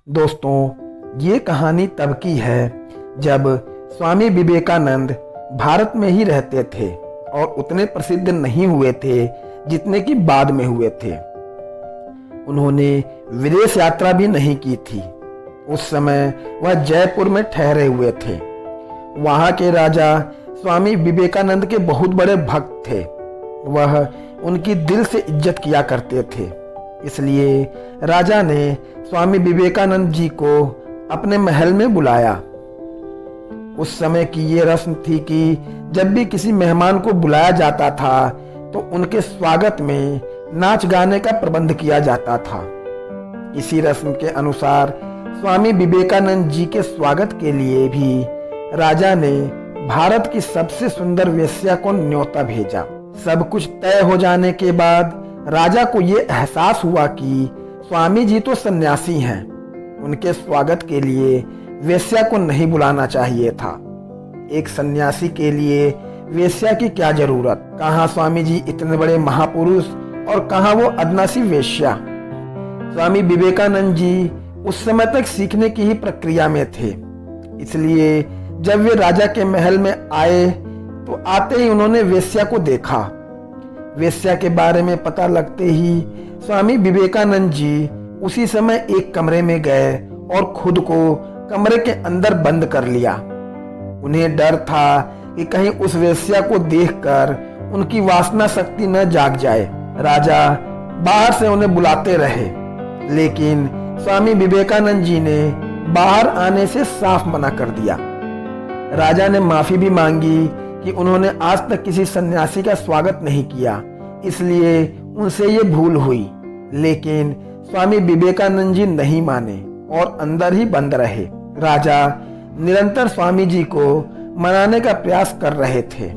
दोस्तों, ये कहानी तब की है जब स्वामी विवेकानंद भारत में ही रहते थे और उतने प्रसिद्ध नहीं हुए थे जितने कि बाद में हुए थे। उन्होंने विदेश यात्रा भी नहीं की थी। उस समय वह जयपुर में ठहरे हुए थे। वहाँ के राजा स्वामी विवेकानंद के बहुत बड़े भक्त थे। वह उनकी दिल से इज्जत किया करते थे। इसलिए राजा ने स्वामी विवेकानंद जी को अपने महल में बुलाया। उस समय की ये रस्म थी कि जब भी किसी मेहमान को बुलाया जाता था तो उनके स्वागत में नाच गाने का प्रबंध किया जाता था। इसी रस्म के अनुसार स्वामी विवेकानंद जी के स्वागत के लिए भी राजा ने भारत की सबसे सुंदर वेश्या को न्योता भेजा। सब कुछ तय हो जाने के बाद राजा को ये एहसास हुआ कि स्वामी जी तो सन्यासी हैं। उनके स्वागत के लिए वेश्या को नहीं बुलाना चाहिए था। एक सन्यासी के लिए वेश्या की क्या जरूरत? कहाँ स्वामी जी इतने बड़े महापुरुष और कहाँ वो अदनासी वेश्या। स्वामी विवेकानंद जी उस समय तक सीखने की ही प्रक्रिया में थे। इसलिए जब वे राजा के महल में आए तो आते ही उन्होंने वेश्या को देखा। वेश्या के बारे में पता लगते ही स्वामी विवेकानंद जी उसी समय एक कमरे में गए और खुद को कमरे के अंदर बंद कर लिया। उन्हें डर था कि कहीं उस वेश्या को देखकर उनकी वासना शक्ति न जाग जाए। राजा बाहर से उन्हें बुलाते रहे, लेकिन स्वामी विवेकानंद जी ने बाहर आने से साफ मना कर दिया। राजा ने माफी भी मांगी कि उन्होंने आज तक किसी सन्यासी का स्वागत नहीं किया, इसलिए उनसे ये भूल हुई। लेकिन स्वामी विवेकानंद जी नहीं माने और अंदर ही बंद रहे। राजा निरंतर स्वामी जी को मनाने का प्रयास कर रहे थे।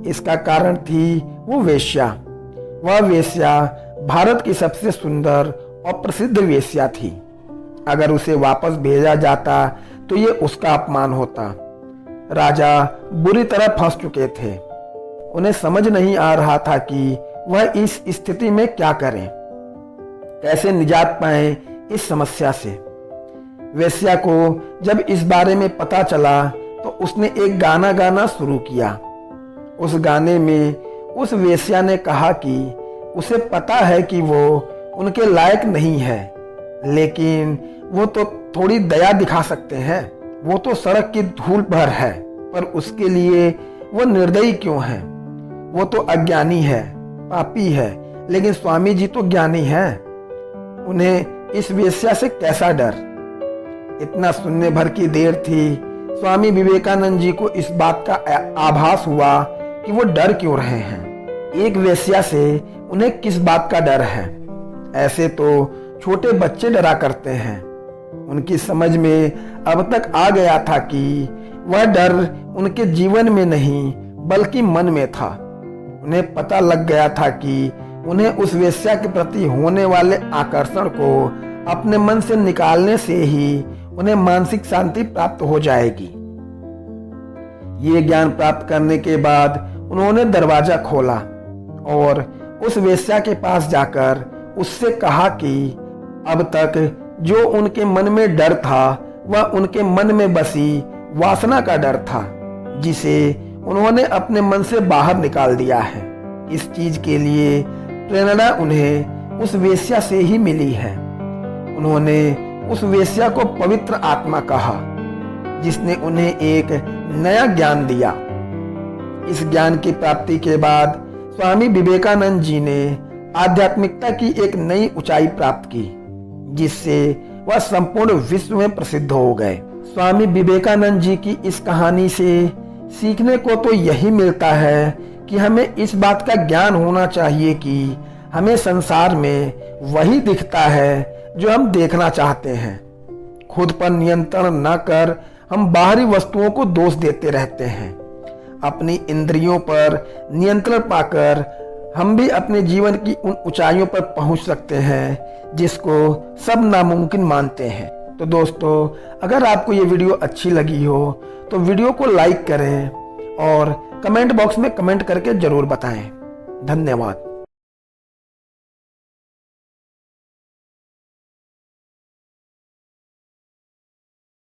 इसका कारण थी वो वेश्या। वह वेश्या भारत की सबसे सुंदर और प्रसिद्ध वेश्या थी। अगर उसे वापस भेजा जाता तो ये उसका अपमान होता। राजा बुरी तरह फंस चुके थे। उन्हें समझ नहीं आ रहा था कि वह इस स्थिति में क्या करें, कैसे निजात पाएं इस समस्या से। वेश्या को जब इस बारे में पता चला तो उसने एक गाना गाना शुरू किया। उस गाने में उस वेश्या ने कहा कि उसे पता है कि वो उनके लायक नहीं है, लेकिन वो तो थोड़ी दया दिखा सकते हैं। वो तो सड़क की धूल भर है, पर उसके लिए वो निर्दयी क्यों है? वो तो अज्ञानी है, पापी है, लेकिन स्वामी जी तो ज्ञानी हैं। उन्हें इस वेश्या से कैसा डर? इतना सुनने भर की देर थी, स्वामी विवेकानंद जी को इस बात का आभास हुआ कि वो डर क्यों रहे हैं। एक वेश्या से उन्हें किस बात का डर है? ऐसे तो छोटे बच्चे डरा करते हैं। उनकी समझ में अब तक आ गया था कि वह डर उनके जीवन में नहीं बल्कि मन में था। उन्हें पता लग गया था कि उन्हें उस वेश्या के प्रति होने वाले आकर्षण को अपने मन से निकालने से ही उन्हें मानसिक शांति प्राप्त हो जाएगी। ये ज्ञान प्राप्त करने के बाद उन्होंने दरवाजा खोला और उस वेश्या के पास जाकर उससे कहा कि अब तक जो उनके मन में डर था वह उनके मन में बसी वासना का डर था, जिसे उन्होंने अपने मन से बाहर निकाल दिया है। इस चीज के लिए प्रेरणा उन्हें उस वेश्या से ही मिली है। उन्होंने उस वेश्या को पवित्र आत्मा कहा, जिसने उन्हें एक नया ज्ञान दिया। इस ज्ञान की प्राप्ति के बाद स्वामी विवेकानंद जी ने आध्यात्मिकता की एक नई ऊंचाई प्राप्त की, जिससे वह संपूर्ण विश्व में प्रसिद्ध हो गए। स्वामी विवेकानंद जी की इस कहानी से सीखने को तो यही मिलता है कि हमें इस बात का ज्ञान होना चाहिए कि हमें संसार में वही दिखता है जो हम देखना चाहते हैं। खुद पर नियंत्रण न कर हम बाहरी वस्तुओं को दोष देते रहते हैं। अपनी इंद्रियों पर नियंत्रण पाकर हम भी अपने जीवन की उन ऊंचाइयों पर पहुंच सकते हैं जिसको सब नामुमकिन मानते हैं। तो दोस्तों, अगर आपको ये वीडियो अच्छी लगी हो तो वीडियो को लाइक करें और कमेंट बॉक्स में कमेंट करके जरूर बताएं। धन्यवाद।